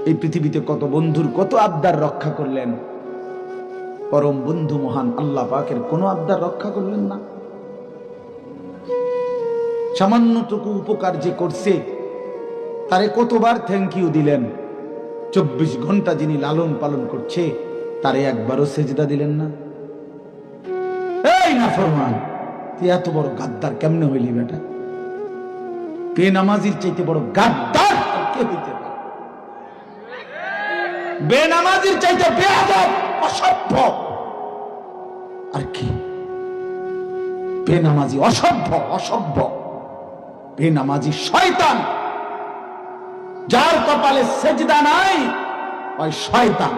এই পৃথিবীতে কত বন্ধুর কত আবদার রক্ষা করলেন, পরম বন্ধু মহান আল্লাহ পাকের কোনো আবদার রক্ষা করলেন না। সামান্যটুকু উপকার যে করছে তারে কতবার থ্যাংক ইউ দিলেন। 24 ঘন্টা যিনি লালন পালন করছে তারে একবারও সেজদা দিলেন না। এই নাফরমান, তুই এত বড় গাদ্দার কেমনে হইলি বেটা? বেনামাজির চাইতে বড় গাদ্দার আর কে হইতে পারে? বেনামাজির চাইতে বেয়াদব, অসভ্য আর কি? বেনামাজি অসভ্য, অসভ্য বেনামাজি শয়তান। যার কপালে সেজদা নাই ওই শয়তান,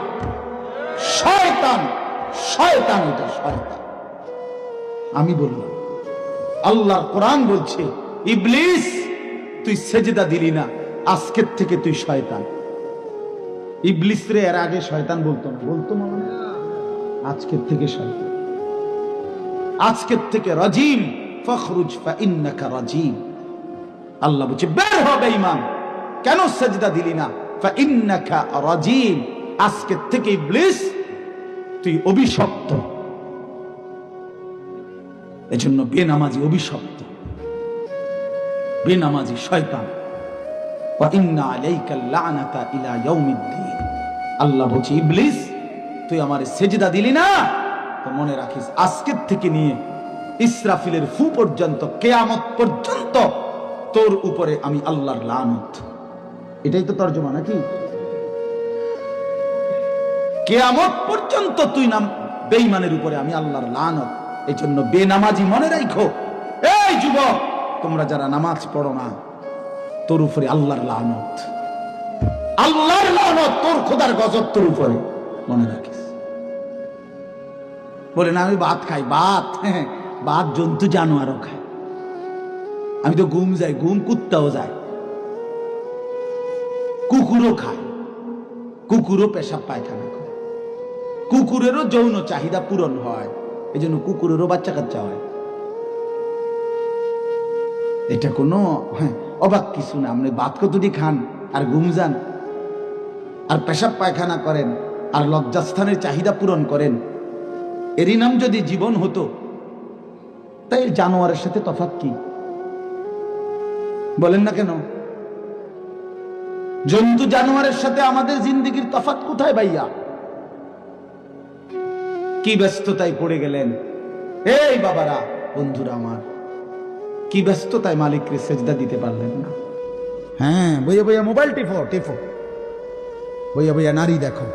শয়তান, শয়তান, এটা শয়তান। আমি বললাম, আল্লাহর কোরআন বলছে, ইবলিস তুই সেজদা দিলি না, আজকের থেকে তুই শয়তান। ইবলিস রে এর আগে শয়তান বলতো না, বলতো না, আজকের থেকে শয়তান, আজকের থেকে রাজিম, ফখরুজ ফাইন্নাকা রাজিম। আল্লাহ বলছে বের হ বেঈমান, কেন সেজদা দিলি না? ফাইন্নাকা রাজিম, আজকের থেকে ইবলিস তুই অভিশপ্ত। এজন্য বেনামাজি অভিশপ্ত, বেনামাজি শয়তান। ওয়া ইন্না আলাইকা লানাতা ইলা ইয়াউমিদ্দিন। আল্লাহ বলছে ইবলিস তুই আমারে সেজদা দিলি না, তো মনে রাখিস আজকের থেকে নিয়ে ইসরাফিলের ফু পর্যন্ত, কিয়ামত পর্যন্ত তোর উপরে আমি আল্লাহর লানত। এটাই তো তরজমা নাকি? কিয়ামত পর্যন্ত তুই নাম বেঈমানের উপরে আমি আল্লাহর লানত। এই জন্য বেনামাজি মনে রাখো, এই যুবক তোমরা যারা নামাজ পড়ো না, তোর উপরে আল্লাহর লানত, আল্লাহর লানত, তোর খোদার গজব তোর উপরে, মনে রাখিস। বলে না আমি ভাত খাই, ভাত, হ্যাঁ ভাত জন্তু জানোয়ারও খায়। আমি তো ঘুম যাই, ঘুম কুত্তাও যায়, কুকুরও খায়, কুকুরও পেশাব পায়খানা করে, কুকুরেরও যৌন চাহিদা পূরণ হয়, এই জন্য কুকুরেরও বাচ্চা কাচ্চা হয়। এটা কোনো অবাক কিছু না। আপনি ভাত কতটি খান আর ঘুম যান আর পেশাব পায়খানা করেন আর লজ্জাস্থানের চাহিদা পূরণ করেন, এরই নাম যদি জীবন হতো, তাই জানোয়ারের সাথে তফাৎ কি? বলেন না কেন? জন্তু জানোয়ারের সাথে আমাদের জিন্দেগির তফাৎ কোথায় ভাইয়া? কি ব্যস্ততায় পড়ে গেলেন এই বাবারা, বন্ধুরা আমার, কি ব্যস্ততায় মালিককে সেজদা দিতে পারলেন না? হ্যাঁ, বইয়া বইয়া মোবাইল টিপো, টিপো, বইয়া বইয়া নারী দেখো।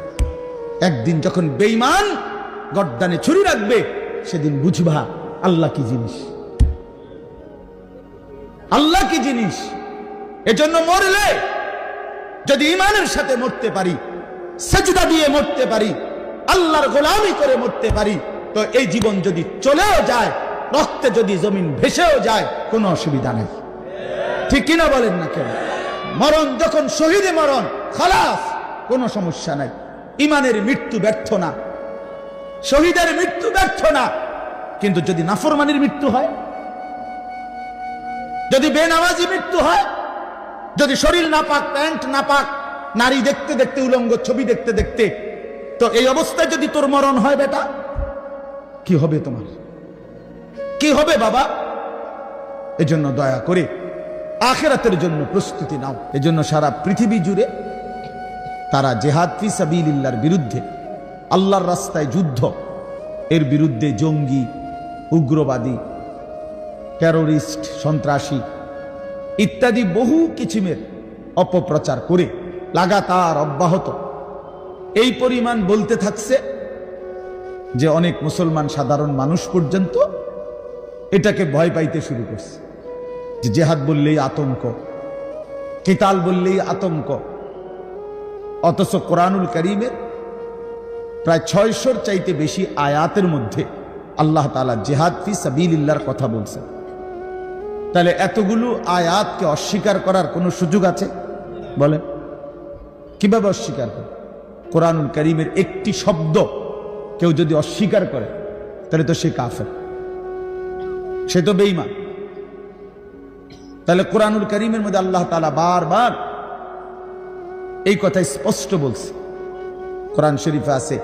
একদিন যখন বেঈমান গর্দানে ছুরি রাখবে, সেদিন বুঝবা আল্লাহ কি জিনিস, আল্লাহ কি জিনিস। এজন্য মরলে যদি ঈমানের সাথে মরতে পারি, সেজদা দিয়ে মরতে পারি, আল্লাহর গোলামি করে মরতে পারি, তো এই জীবন যদি চলেও যায়, রক্তে যদি জমিন ভেসেও যায়, কোনো অসুবিধা নেই। ঠিক কিনা বলেন না কেন? মরণ যখন শহীদে মরণ, খালাস, কোনো সমস্যা নাই। ঈমানের মৃত্যু ব্যর্থ না, শহীদের মৃত্যু ব্যর্থ না। কিন্তু যদি নাফরমানির মৃত্যু হয়, যদি বেনামাজি মৃত্যু হয়, যদি শরীর নাপাক, প্যান্ট নাপাক, নারী দেখতে দেখতে, উলঙ্গ ছবি দেখতে দেখতে, তো এই অবস্থায় যদি তোর মরণ হয় বেটা, কি হবে তোমার? কি হবে বাবা? এজন্য দয়া করে আখিরাতের জন্য প্রস্তুতি নাও। এজন্য সারা পৃথিবী জুড়ে তারা জিহাদ ফি সাবিলিল্লাহর বিরুদ্ধে, আল্লাহর রাস্তায় যুদ্ধ, এর বিরুদ্ধে জঙ্গি, উগ্রবাদী, টেরোরিস্ট, সন্ত্রাসী ইত্যাদি বহু কিছিমের অপপ্রচার করে লাগাতার অব্যাহত এই পরিমাণ বলতে থাকছে যে অনেক মুসলমান সাধারণ মানুষ পর্যন্ত এটাকে ভয় পাইতে শুরু করছে, যে জিহাদ বললেই আতঙ্ক, কিতাল বললেই আতঙ্ক। অথচ কোরআনুল কারীমের প্রায় 600-র চাইতে বেশি আয়াতের মধ্যে আল্লাহ তাআলা জিহাদ ফি সাবিলিল্লাহর কথা বলছেন। তাহলে এতগুলো আয়াতকে অস্বীকার করার কোনো সুযোগ আছে? বলেন, কিভাবে অস্বীকার করে? কোরআনুল কারীমের একটি শব্দ কেউ যদি অস্বীকার করে, তাহলে তো সে কাফের, সে তো বেঈমান। তাহলে কোরআনুল কারীমের মধ্যে আল্লাহ তাআলা বারবার এই কথা স্পষ্ট বলছে, কোরআন শরীফে আছে।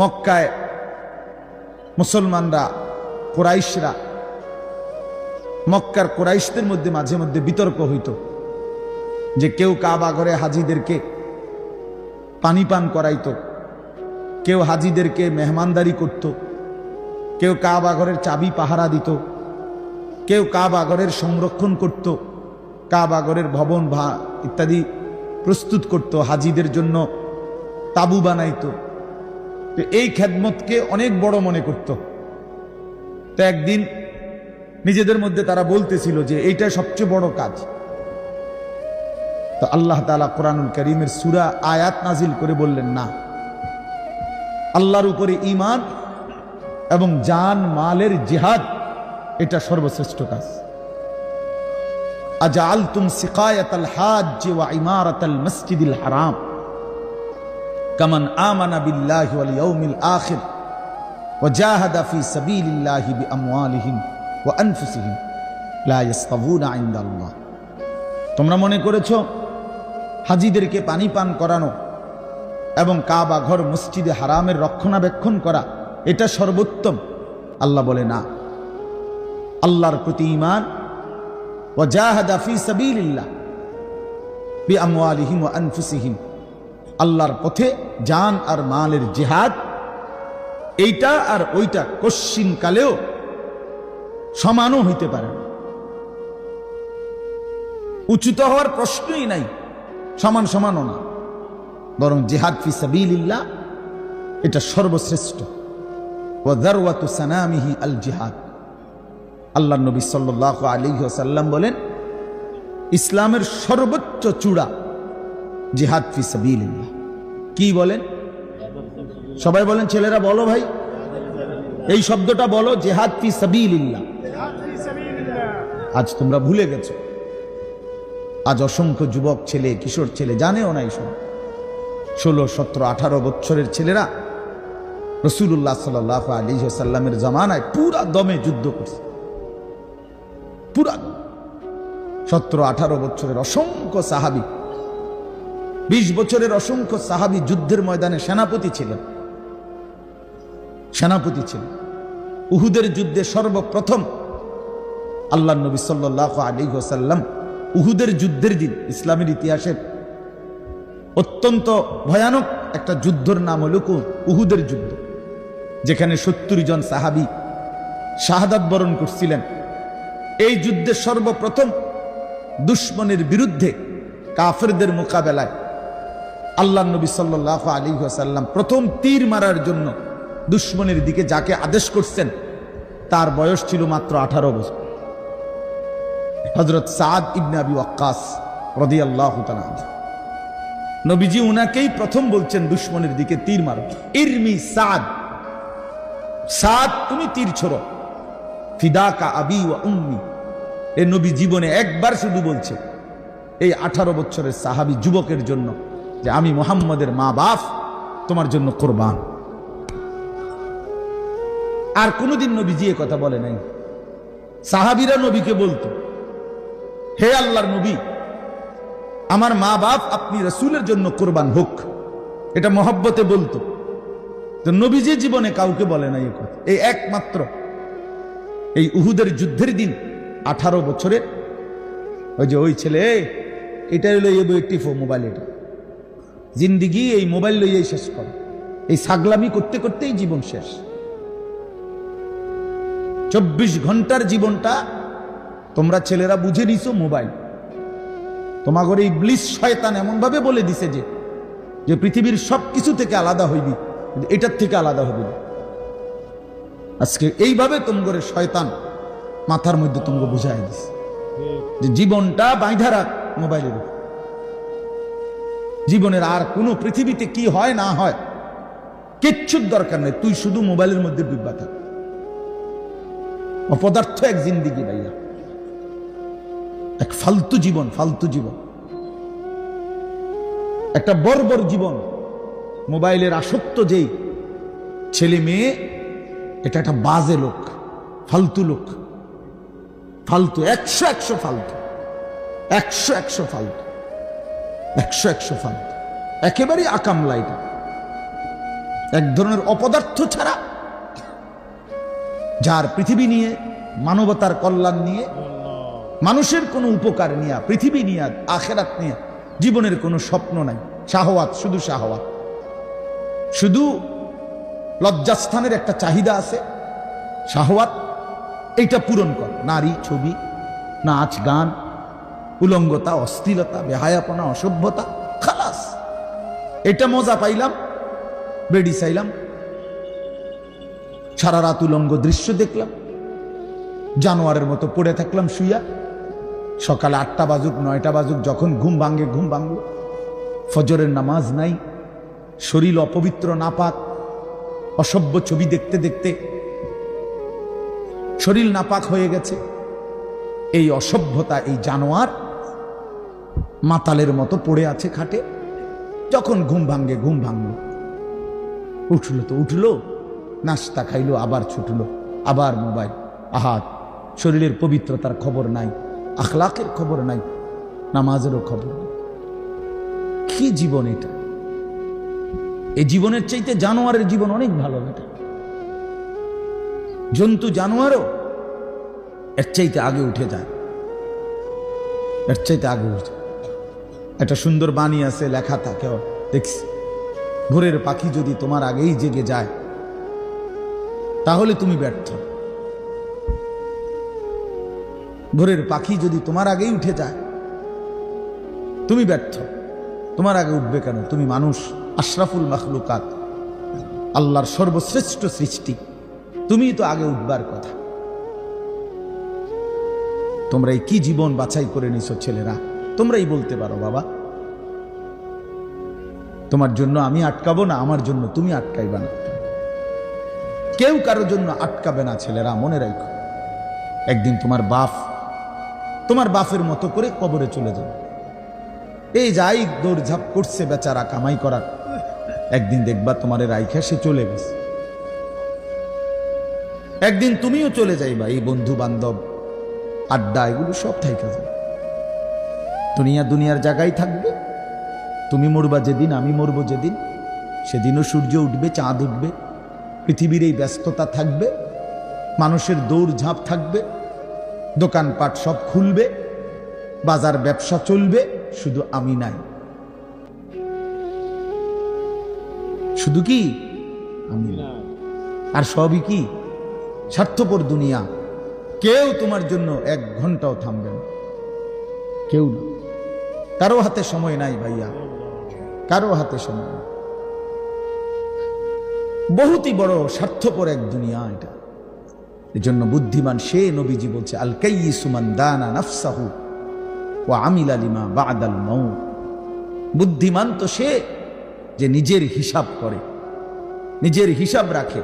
মক্কায় মুসলমানরা, কুরাইশরা, মক্কার কুরাইশদের মধ্যে মাঝে মধ্যে বিতর্ক হইত যে কেউ কাবা ঘরে হাজিদেরকে পানি পান করাইতো, কেউ হাজিদেরকে মেহমানদারি করত, কেউ কাবা ঘরের চাবি পাহারা দিত, কেউ কাবা ঘরের সংরক্ষণ করত, কাবা ঘরের ভবন ইত্যাদি প্রস্তুত করত, হাজিদের জন্য তাবু বানাইতো। তো এই খেদমতকে অনেক বড় মনে করত। তো একদিন নিজেদের মধ্যে তারা বলতেছিল যে এইটা সবচেয়ে বড় কাজ। তো আল্লাহ তাআলা কোরআনুল কারীমের সূরা আয়াত নাজিল করে বললেন, না, আল্লাহর উপরে ঈমান এবং জান মালের জিহাদ এটা সর্বশ্রেষ্ঠ কাজ। আজআলতুম সিকায়াতাল হাজ্জ ওয়া ইমারাতাল মসজিদিল হারাম কামান আমানা বিল্লাহি ওয়াল ইয়াউমিল আখির ওয়া জাহাদা ফি সাবিলিল্লাহি বিআমওয়ালিহিম ওয়া আনফুসিহিম লা ইস্তাবুনা ইনদাল্লাহ। তোমরা মনে করেছো হাজিদেরকে পানি পান করানো এবং কাবা ঘর মসজিদে হারামের রক্ষণাবেক্ষণ করা এটা সর্বোত্তম? আল্লাহ বলে, না, আল্লাহর প্রতি ঈমান, ওয়া জাহাদা ফি সাবিলিল্লাহ বিআমওয়ালিহিম ওয়া আনফুসিহিম, আল্লাহর পথে জান আর মালের জিহাদ, এইটা আর ওইটা কশ্চিন কালেও সমানও হইতে পারে না। উচ্চতা হওয়ার প্রশ্নই নাই, সমান সমানও না, বরং জিহাদ ফি সাবিলিল্লাহ এটা সর্বশ্রেষ্ঠ। ওয়া যারওয়াতু সানামিহি আল জিহাদ। আল্লাহর নবী সাল্লাল্লাহু আলাইহি ওয়াসাল্লাম বলেন, ইসলামের সর্বোচ্চ চূড়া জিহাদ ফি সাবিলিল্লাহ। কি বলেন? সবাই বলেন, ছেলেরা বলো ভাই, এই শব্দটা বলো, জিহাদ ফি সাবিলিল্লাহ। আজ তোমরা ভুলে গেছো। আজ অসংখ্য যুবক ছেলে, কিশোর ছেলে জানেও না এইসব। 16, 17, 18 বছরের ছেলেরা রাসূলুল্লাহ সাল্লাল্লাহু আলাইহি ওয়াসাল্লামের জামানায় পুরা দমে যুদ্ধ করছে। পুরা 17, 18 বছরের অসংখ্য সাহাবী, 20 বছরের অসংখ্য সাহাবী যুদ্ধের ময়দানে সেনাপতি ছিলেন। উহুদের যুদ্ধে সর্বপ্রথম আল্লাহর নবী সাল্লাল্লাহু আলাইহি ওয়াসাল্লাম উহুদের যুদ্ধের দিন, ইসলামের ইতিহাসের অত্যন্ত ভয়ানক একটা যুদ্ধের নাম হল উহুদের যুদ্ধ, যেখানে 70 জন সাহাবী শাহাদাত বরণ করছিলেন। এই যুদ্ধে সর্বপ্রথম দুশমনের বিরুদ্ধে কাফেরদের মোকাবেলায় আল্লাহর নবী সাল্লাল্লাহু আলাইহি ওয়াসাল্লাম প্রথম তীর মারার জন্য দুশমনের দিকে যাকে আদেশ করছেন তার বয়স ছিল মাত্র 18 বছর। হযরত সাদ ইবনে আবি ওয়াক্কাস রাদিয়াল্লাহু তাআলা আনহু, নবীজি উনাকেই প্রথম বলছেন দুশমনের দিকে তীর মারো। ইরমি সাদ, সাদ তুমি তীর ছোড়ো। ফিদাকা আবি ওয়া উম্মি, এ নবী জীবনে একবার শুধু বলছে এই 18 বছরের সাহাবী যুবকের জন্য যে আমি মুহাম্মদের মা বাপ তোমার জন্য কুরবান। আর কোনদিন নবীজি এ কথা বলে নাই। সাহাবীরা নবীকে বলতো, হে আল্লাহর নবী, আমার মা বাপ আপনি রাসূলের জন্য কুরবান হোক, এটা মহব্বতে বলতো। তো নবীজি জীবনে কাউকে বলে নাই এ কথা। এই একমাত্র এই উহুদের যুদ্ধের দিন 18 বছরের ওই ছেলে, এটা হলো এই টিফো মোবাইল, এটা জিন্দিগি এই মোবাইল লইয়াই শেষ করে। এই ছাগলামি করতে করতেই জীবন শেষ। 24 ঘন্টার জীবনটা তোমরা ছেলেরা বুঝে নিছো মোবাইল। তোমাগরে ইবলিস শয়তান এমন ভাবে বলে দিছে যে পৃথিবীর সবকিছু থেকে আলাদা হইবি, কিন্তু এটার থেকে আলাদা হইবি না। আজকে এইভাবে তোমাগরে শয়তান মাথার মধ্যে তোমাকে বুঝাই দিছে যে জীবনটা বাইধা রাখ মোবাইলের উপর। জীবনের আর কোনো পৃথিবীতে কি হয় না হয় কিচ্ছুর দরকার নেই, তুই শুধু মোবাইলের মধ্যে ডুববা থাক। অপদার্থ এক জিন্দিগি ভাইয়া, এক ফালতু জীবন, একটা বর্বর জীবন। মোবাইলের আসক্ত যেই ছেলে মেয়ে, এটা একটা বাজে লোক, ফালতু লোক, ফালতু 100 ফালতু, 100 ফালতু। 100 ফালতু, একেবারেই আকামলা। এটা এক ধরনের অপদার্থ ছাড়া, যার পৃথিবী নিয়ে, মানবতার কল্যাণ নিয়ে, মানুষের কোনো উপকার নিয়ে, পৃথিবী নিয়ে, আখেরাত নিয়ে জীবনের কোনো স্বপ্ন নাই। শাহওয়াত, শুধু শাহওয়াত। শুধু লজ্জাস্থানের একটা চাহিদা আছে, শাহওয়াত, এইটা পূরণ কর। নারী, ছবি, নাচ, গান, উলঙ্গতা, অশ্লীলতা, বেহায়াপনা, অসভ্যতা, খালাস। এটা মজা পাইলাম, বেডি চাইলাম, সারা রাত উলঙ্গ দৃশ্য দেখলাম, জানোয়ারের মতো পড়ে থাকলাম শুইয়া। সকালে 8টা বাজুক 9টা বাজুক, যখন ঘুম ভাঙে ঘুম ভাঙলো। ফজরের নামাজ নাই, শরীর অপবিত্র, নাপাক, অসভ্য ছবি দেখতে দেখতে শরীর নাপাক হয়ে গেছে। এই অসভ্যতা, এই জানোয়ার মাতালের মতো পড়ে আছে খাটে। যখন ঘুম ভাঙে ঘুম ভাঙলো, উঠলো তো উঠলো, নাস্তা খাইলো, আবার ছুটলো, আবার মোবাইল। আহাত, শরীরের পবিত্রতার খবর নাই, আখলাকের খবর নাই, নামাজেরও খবর নাই। কি জীবন এটা! এই জীবনের চাইতে জানোয়ারের জীবন অনেক ভালো। এটা জন্তু, জানোয়ারও এর চাইতে আগে উঠে যায়, এর চাইতে আগে উঠে। একটা সুন্দর বাণী আছে, লেখা থাকে, দেখছি, ভোরের পাখি যদি তোমার আগেই জেগে যায় তাহলে তুমি ব্যর্থ। ভোরের পাখি যদি তোমার আগেই উঠে যায় তুমি ব্যর্থ। তোমার আগে উঠবে কেন? তুমি মানুষ, আশরাফুল মাখলুকাত, আল্লাহর সর্বশ্রেষ্ঠ সৃষ্টি, তুমি তো আগে উঠবার কথা। তোমরা এই কি জীবন বাছাই করে নিছো ছেলেরা? তোমরাই বলতে পারো বাবা। তোমার জন্য আমি আটকাবো না, আমার জন্য তুমি আটকাইবা না। কেউ কারোর জন্য আটকাবে না ছেলেরা, মনে রাখো। একদিন তোমার বাপ তোমার বাপের মতো করে কবরে চলে যাবে। এই যাই দৌড়ঝাঁপ করছে বেচারা কামাই করার, একদিন দেখবা তোমার রাইখা সে চলে গেছে। একদিন তুমিও চলে যাইবা। এই বন্ধু বান্ধব, আড্ডা, এগুলো সব থাইকা যাবে। দুনিয়ার জায়গায় থাকবে। তুমি মরবা যেদিন, আমি মরবো যেদিন, সেদিনও সূর্য উঠবে, চাঁদ উঠবে, পৃথিবীর এই ব্যস্ততা থাকবে, মানুষের দৌড়ঝাঁপ থাকবে, দোকানপাট সব খুলবে, বাজার ব্যবসা চলবে, শুধু আমি নাই। শুধু কি আমি না, আর সবই কি স্বার্থপর দুনিয়া। কেউ তোমার জন্য 1 ঘন্টাও থামবে না, কেউ না। কারো হাতে সময় নাই ভাইয়া, কারো হাতে সময় নাই। বহুতই বড় স্বার্থপর এক দুনিয়া এটা। এজন্য বুদ্ধিমান সে, নবীজি বলছে, আল কাইয়িসু মান দানা নাফসাহু ওয়া আমিলা লিমা বা'দাল মাউত। বুদ্ধিমান তো সে যে নিজের হিসাব করে, নিজের হিসাব রাখে।